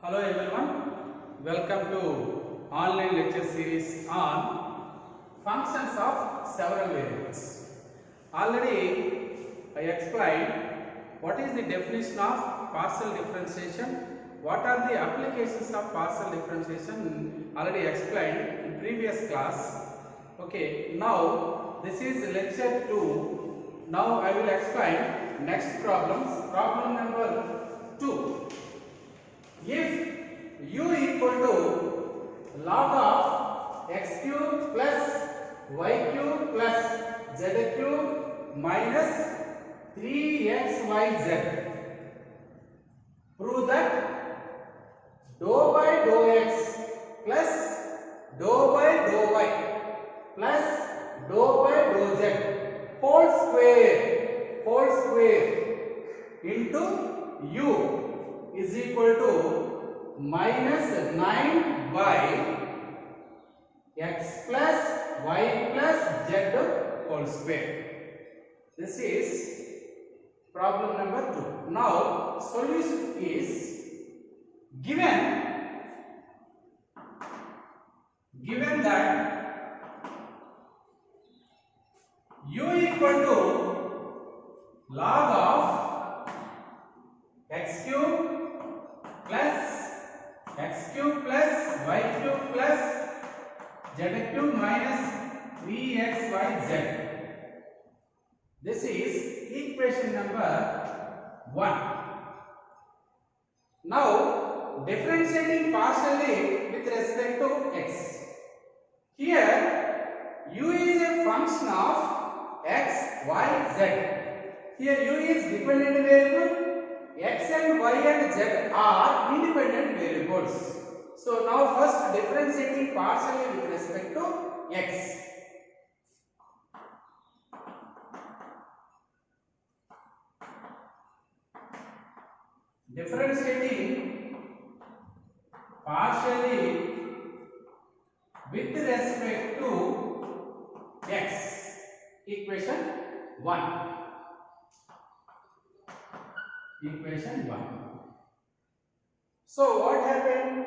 Hello everyone, welcome to online lecture series on functions of several variables. Already I explained what is the definition of partial differentiation, what are the applications of partial differentiation already explained in previous class. Okay, now this is lecture 2. Now I will explain next problems. Problem number 2. If u equal to log of x cube plus y cube plus z cube minus 3xyz, prove that dou by dou x plus dou by dou y plus dou by dou z whole square into u is equal to minus 9 by x plus y plus z whole square. This is problem number 2. Now solution is given that u equal to log of x cube plus x cube plus y cube plus z cube minus 3xyz. This is equation number 1. Now differentiating partially with respect to x. Here u is a function of x, y, z. Here u is dependent variable, x and y and z are independent variables. So now first differentiating partially with respect to x. Differentiating partially with respect to x. Equation 1. Equation 1. So what happened?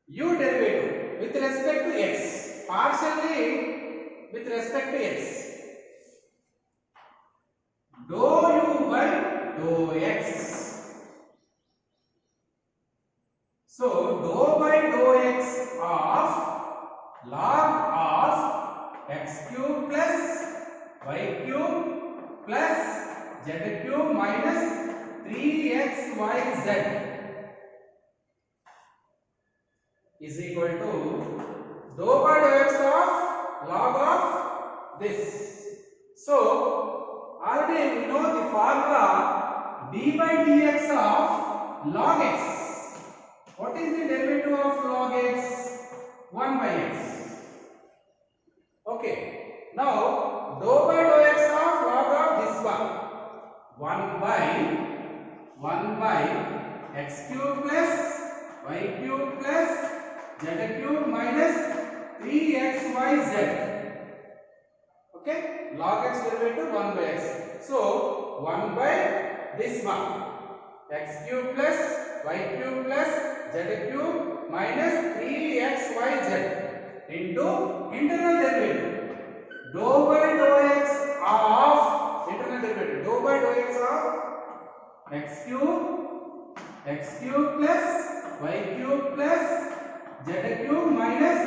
U derivative with respect to x, partially with respect to x. Dou u by dou x. So dou by dou x of log of x cube plus y cube plus z cube minus 3xyz is equal to dou by dou x of log of this. So already we know the formula d by dx of log x. What is the derivative of log x? 1 by x. Okay. Now dou by dou x of log of this one. 1 by x cube plus y cube plus z cube minus 3xyz. Okay, log x derivative 1 by x. So 1 by this one, x cube plus y cube plus z cube minus 3xyz into internal derivative dou by dou x of internal derivative dou by dou x of x cube plus y cube plus z cube minus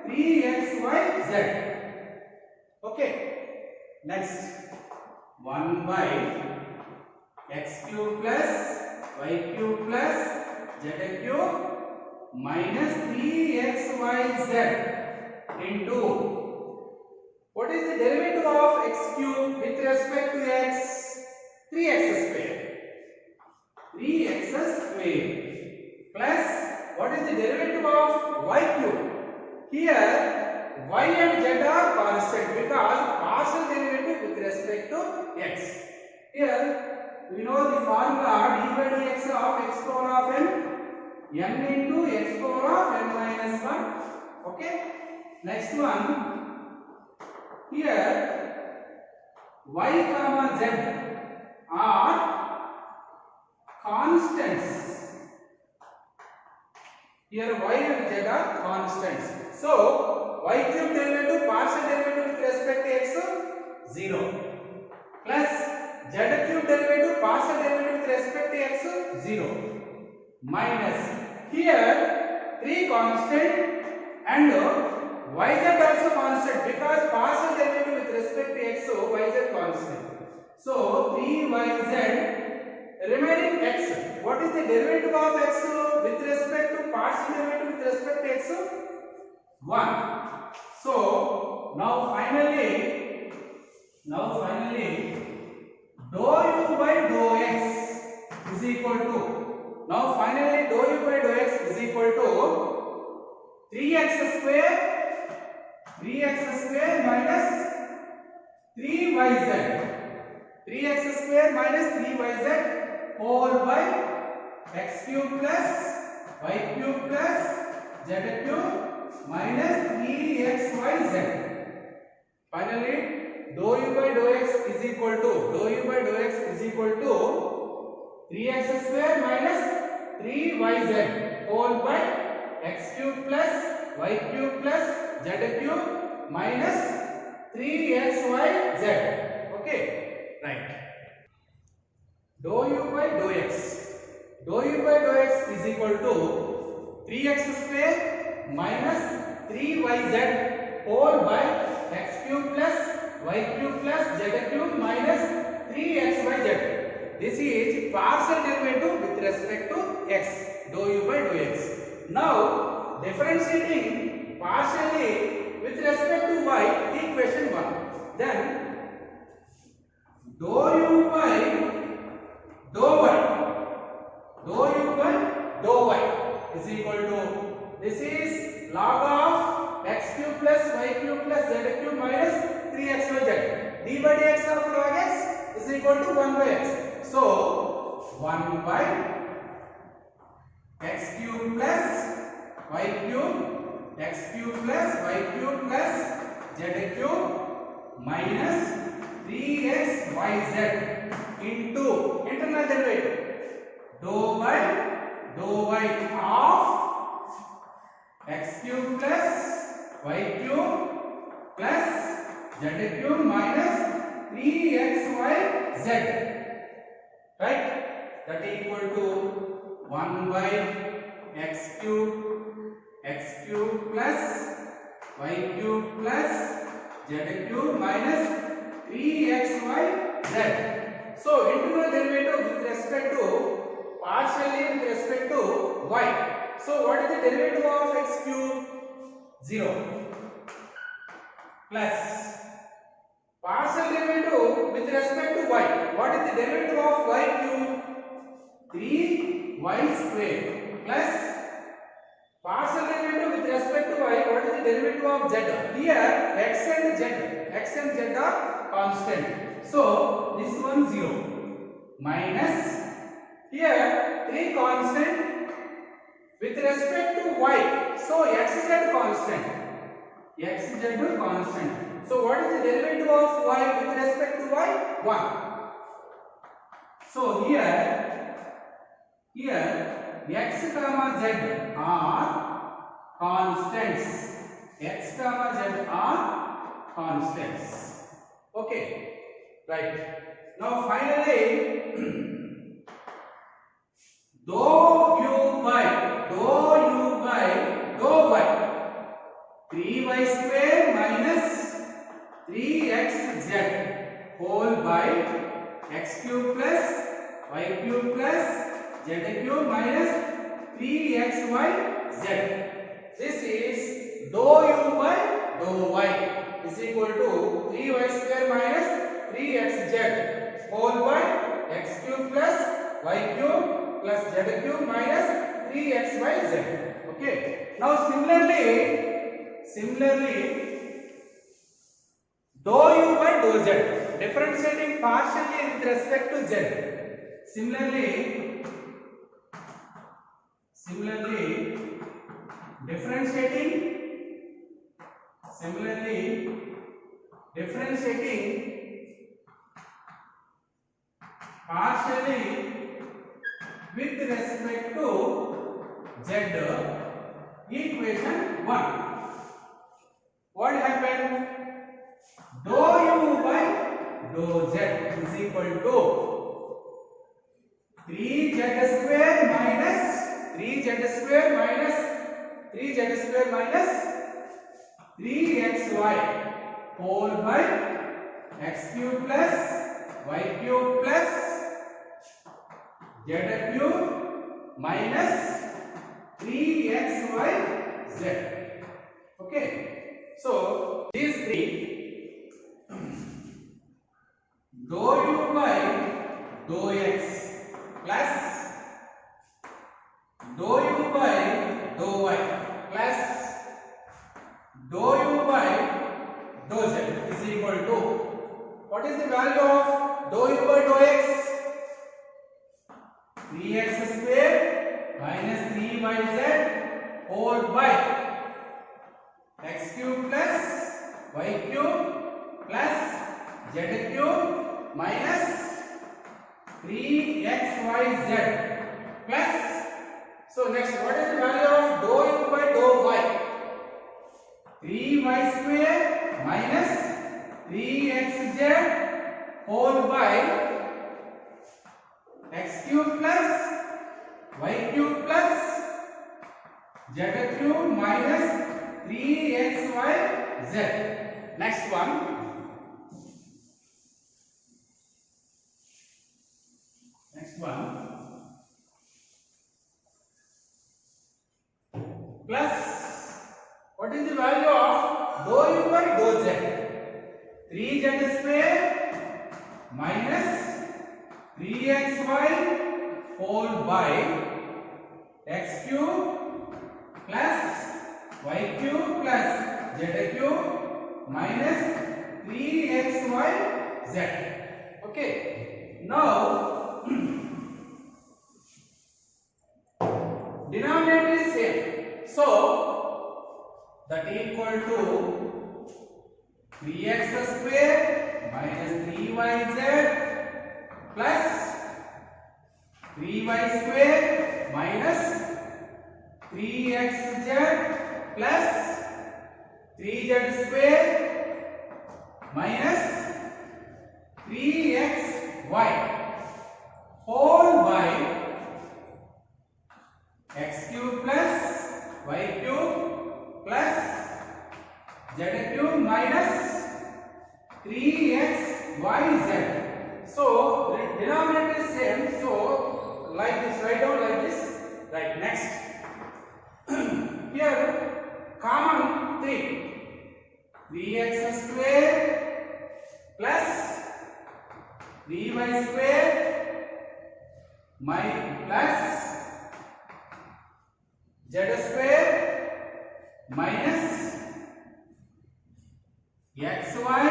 3xyz. Okay, next 1 by x cube plus y cube plus z cube minus 3xyz into what is the derivative of x cube with respect to x? 3x square. 3x square plus what is the derivative of y cube? Here y and z are constant because partial derivative with respect to x. Here we know the formula d by dx of x power of n into x power of n minus 1. Okay. Next one. Here y comma z are constants Here y and z are constants. So y cube derivative partial derivative with respect to x 0 plus z cube derivative partial derivative with respect to x 0 minus here 3 constant and yz also constant because partial derivative with respect to x yz constant. So 3yz remaining x. What is the derivative of x with respect to partial derivative with respect to x? 1. So now finally dou u by dou x is equal to dou u by dou x is equal to 3x square minus 3yz 3x square minus 3yz whole by x cube plus y cube plus z cube minus 3xyz. Finally dou u by dou x is equal to 3x square minus 3yz whole by x cube plus y cube plus z cube minus 3xyz. Okay, right. Dou u by dou x is equal to 3x square minus 3yz whole by x cube plus y cube plus z cube minus 3xyz. This is partial derivative with respect to x, dou u by dou x. Now differentiating partially with respect to y, equation 1. Then dou u by dou y is equal to, this is log of x cube plus y cube plus z cube minus 3xyz. D by dx of log x is equal to 1 by x. So 1 by x cube plus y cube plus z cube minus 3xyz into internal derivative dou by dou y of x cube plus y cube plus z cube minus 3xyz, right? That equal to 1 by x cube plus y cube plus z cube minus 3xyz. So internal derivative with respect to partially with respect to y. So what is the derivative of x cube? 0 plus partial derivative with respect to y. What is the derivative of y cube? 3y square plus partial derivative with respect to y. What is the derivative of z? Here x and z are constant. So this one 0 minus here 3 constant with respect to y. So xz constant. So what is the derivative of y with respect to y? 1. So here x comma z are constants. Okay, right. Now finally dou u by dou y 3y square minus 3xz whole by x cube plus y cube plus z cube minus 3xyz. This is dou u by dou y is equal to 3y square minus 3xz whole by x cube plus y cube plus z cube minus 3xyz. Okay. Now similarly dou u by dou z, differentiating partially with respect to z. Similarly differentiating partially with respect to z equation 1. What happened? Dou u by dou z is equal to 3z square minus 3z square minus 3xy whole by x cube plus y cube plus z cube minus 3xyz. Okay, so these three, dou u by dou x plus dou u by dou y plus dou u by dou z is equal to, what is the value of dou u by dou x? 3x square minus 3yz whole by x cube plus y cube plus z cube minus 3xyz plus, so next, what is the value of dou u by dou y? 3y square minus 3xz whole by x cube plus y cube plus z cube minus 3xyz. Next one, plus, what is the value of dou u by dou z? 3z square minus 3xy whole by x cube plus y cube plus z cube minus 3xyz. Okay, now denominator is same, so that equal to 3x square minus 3yz plus 3y square minus 3xz plus 3z square minus 3xy whole by x cube plus y cube plus z cube minus 3xyz. So denominator is same, so like this, write down like this. Right, next. Here common 3x square plus 3y square plus z square minus xy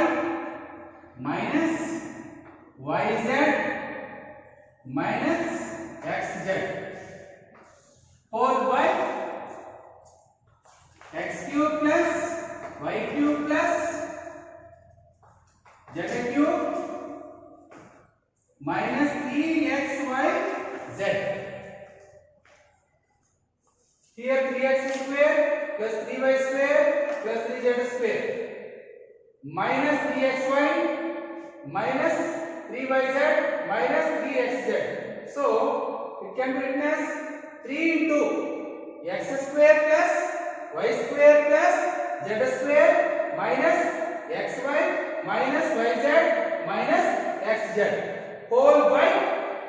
minus yz minus xz whole by x cube plus y cube plus z cube minus 3xyz. Here 3x square plus 3y square plus 3z square minus 3xy minus 3yz minus 3xz. So it can be written as 3 into x square plus y square plus z square minus xy minus yz minus xz whole by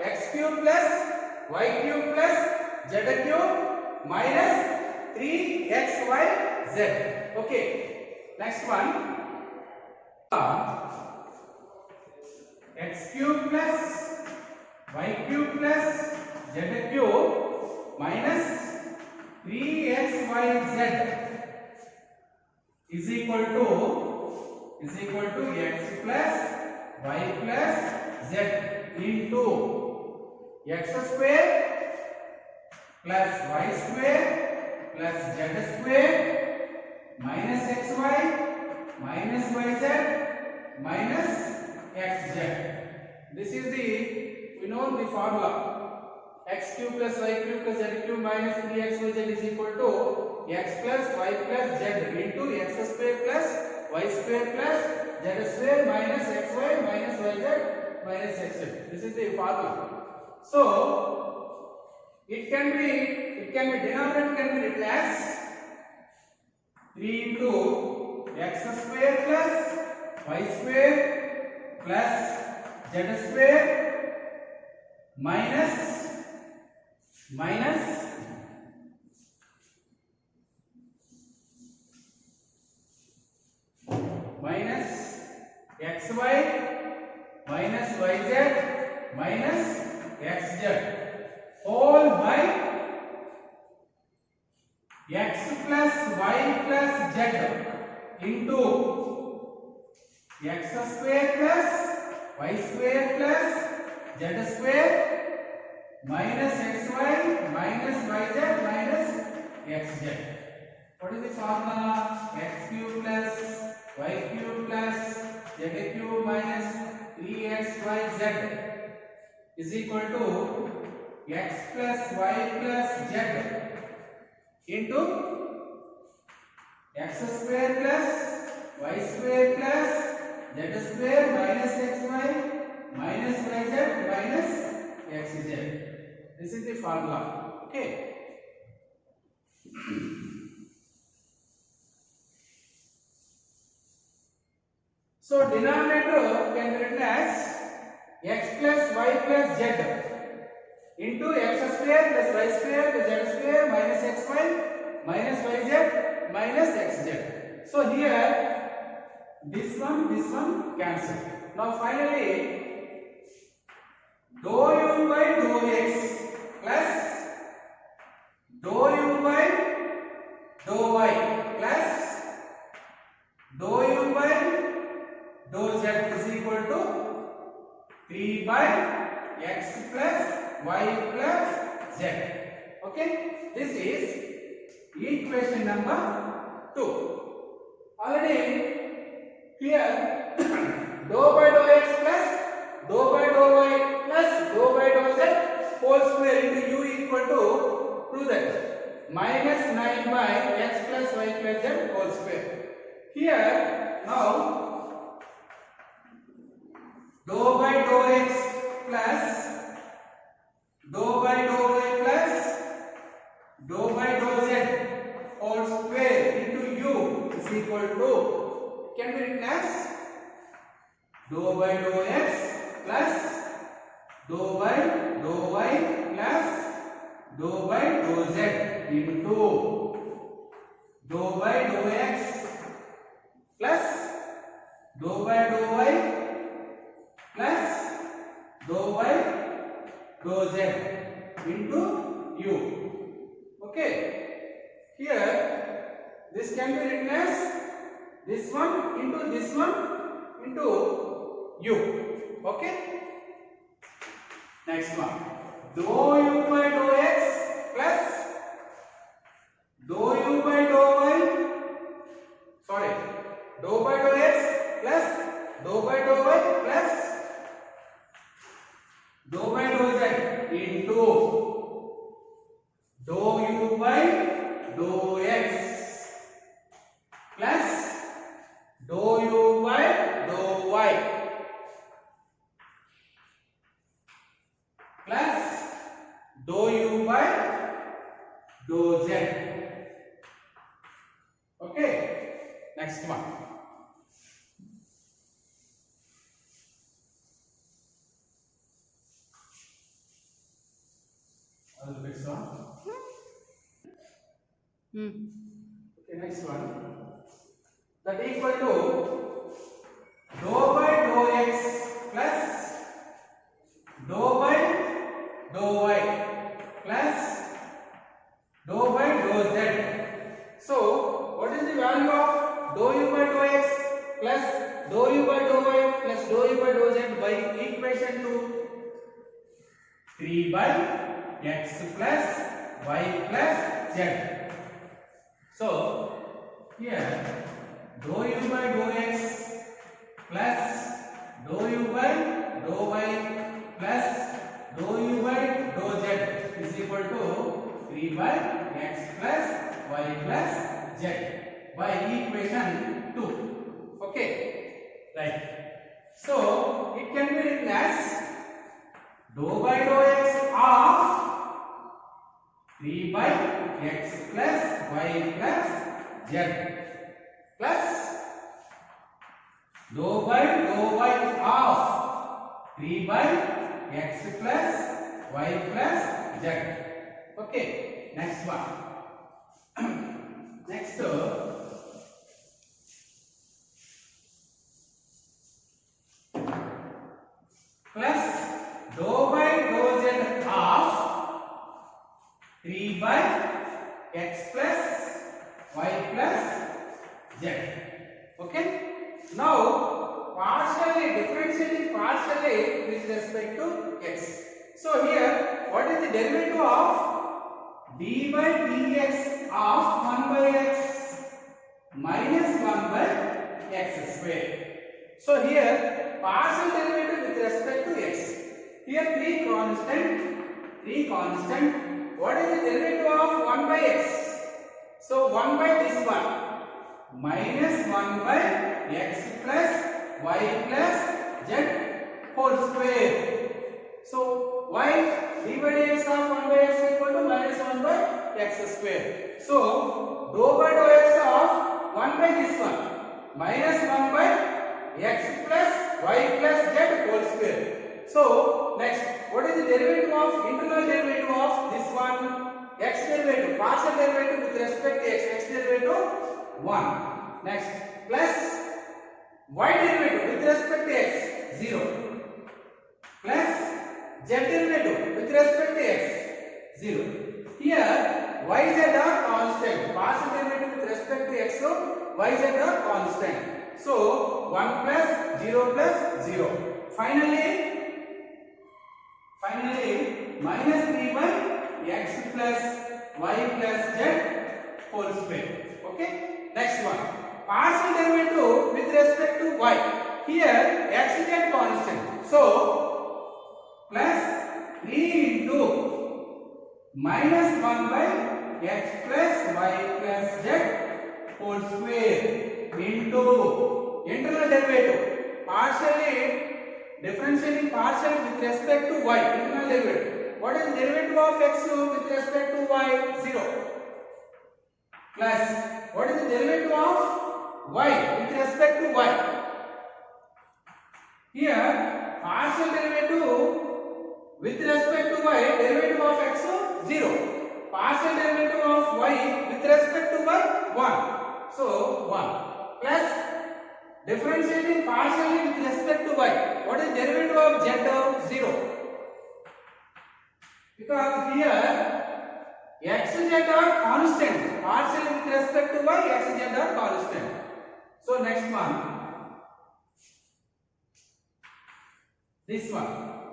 x cube plus y cube plus z cube minus 3xyz. Okay, next one, x cube plus y cube plus z cube minus 3xyz is equal to x plus y plus z into x square plus y square plus z square minus xy minus yz minus xz. This is the, we know the formula, x cube plus y cube plus z cube minus 3xyz is equal to x plus y plus z into x square plus y square plus z square minus xy minus yz minus xz. This is the formula. So it can be denominator can be written as 3 into x square plus y square plus z square minus xy minus yz minus xz all by x plus y plus z into x square plus y square plus z square minus xy minus yz minus xz. What is the formula? X cube plus y cube plus z cube minus 3xyz is equal to x plus y plus z into x square plus y square plus z square minus xy minus yz minus xz. This is the formula. Okay. So denominator can be written as x plus y plus z into x square plus y square plus z square minus xy minus yz minus xz. So here this one cancel. Now finally dou u by dou x plus dou u by dou y plus dou u by dou z is equal to 3 by x plus y plus z. Okay, this is equation number 2. Already here dou by dou x plus dou by dou y plus dou by dou z whole square into u equal to prove that minus 9 by x plus y plus z whole square. Here now dou by dou x plus dou by dou y plus dou by dou z whole square into u is equal to can be written as dou by dou x plus dou by dou y plus dou by dou z into dou by dou x plus dou by dou y plus dou by dou z into u. Okay, here this can be written as this one into u. Okay, next one dou u by dou x plus dou u by dou y dou by dou x plus dou by dou y plus dou by dou z into dou u by dou x plus dou u by dou y plus dou u by dou z. Okay, next one. The next one. Okay, next one. That equal to dou by dou x plus dou by dou y plus dou by dou z. So, what is the value of dou u by dou x plus dou u by dou y plus dou u by dou z by equation 2? 3 by x plus y plus z. So here dou u by dou x plus dou u by dou y plus dou u by dou z is equal to 3 by x plus y plus z by equation 2. Okay, right. So it can be written as dou by dou x of 3 by x plus y plus z plus dou by dou y of 3 by x plus y plus z. Okay, next one. Next plus dou by dou z of 3 by x plus y plus z. Okay, now partially differentiating partially with respect to x. So here what is the derivative of d by dx of 1 by x minus 1 by x square. So here partial derivative with respect to x. Here three constant. What is the derivative of 1 by x? So 1 by this one minus 1 by x plus y plus z whole square. So y d by dx of 1 by x equal to minus 1 by x square. So dou by dou x of 1 by this one minus 1 by x plus y plus z whole square. So next, what is the derivative of internal derivative of this one? X derivative, partial derivative with respect to x derivative 1. Next, plus y derivative with respect to x 0 plus z derivative with respect to x 0. Here yz are constant. Partial derivative with respect to x, so yz are constant. So 1 plus 0 plus 0. Finally minus 3 by x plus y plus z whole square. Okay, next one, partial derivative with respect to y. Here x is a constant, so plus 3 into minus 1 by x plus y plus z whole square into internal derivative, partially differentiating partial with respect to y, internal derivative. What is the derivative of x with respect to y? 0. Plus what is the derivative of y with respect to y? Here partial derivative with respect to y, derivative of x 0. Partial derivative of y with respect to y 1. So 1 plus differentiating partially with respect to y. What is derivative of z? 0. Because here x z are constant. Partially with respect to y, x z are constant. So next one, this one,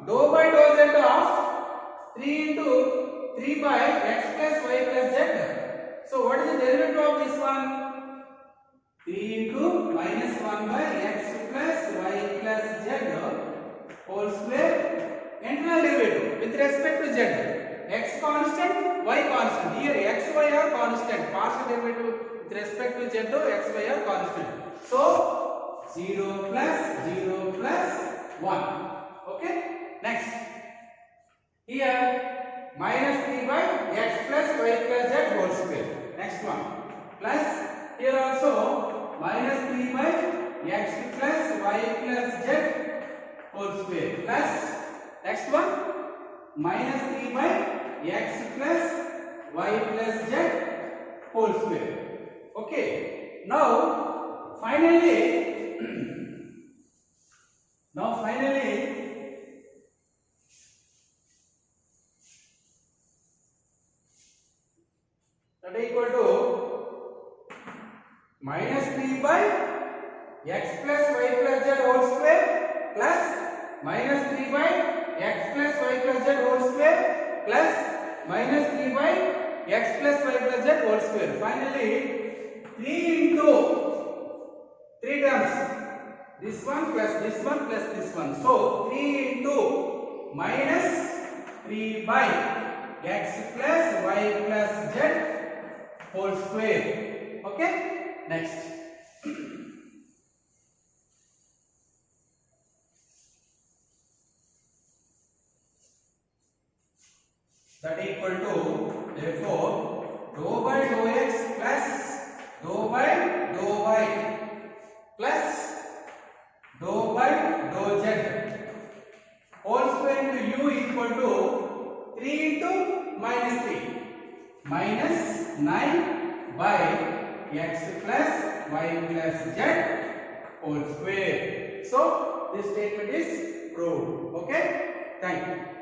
dou by dou z of 3 into 3 by x plus y plus z. So what is the derivative of this one? 3 into minus 1 by x plus y plus z whole square. Internal derivative with respect to z. X constant, y constant. Here x, y are constant. Partial derivative with respect to z, x, y are constant. So 0 plus 1. Okay. Next. Here minus 3 by x plus y plus z whole square. Next one. Plus here also minus 3 by x plus y plus z whole square. Plus next one, minus 3 by x plus y plus z whole square. Okay. Now finally that is equal to minus 3 by x plus y plus z whole square plus minus 3 by x plus y plus z whole square plus minus 3 by x plus y plus z whole square. Finally 3 into 3 terms, this one plus this one plus this one. So 3 into minus 3 by x plus y plus z whole square. Okay, next. That equal to, therefore, dou by dou x plus dou by dou y plus dou by dou z whole square into u equal to 3 into minus 3 minus 9 by x plus y plus z whole square. So this statement is proved. Okay, thank you.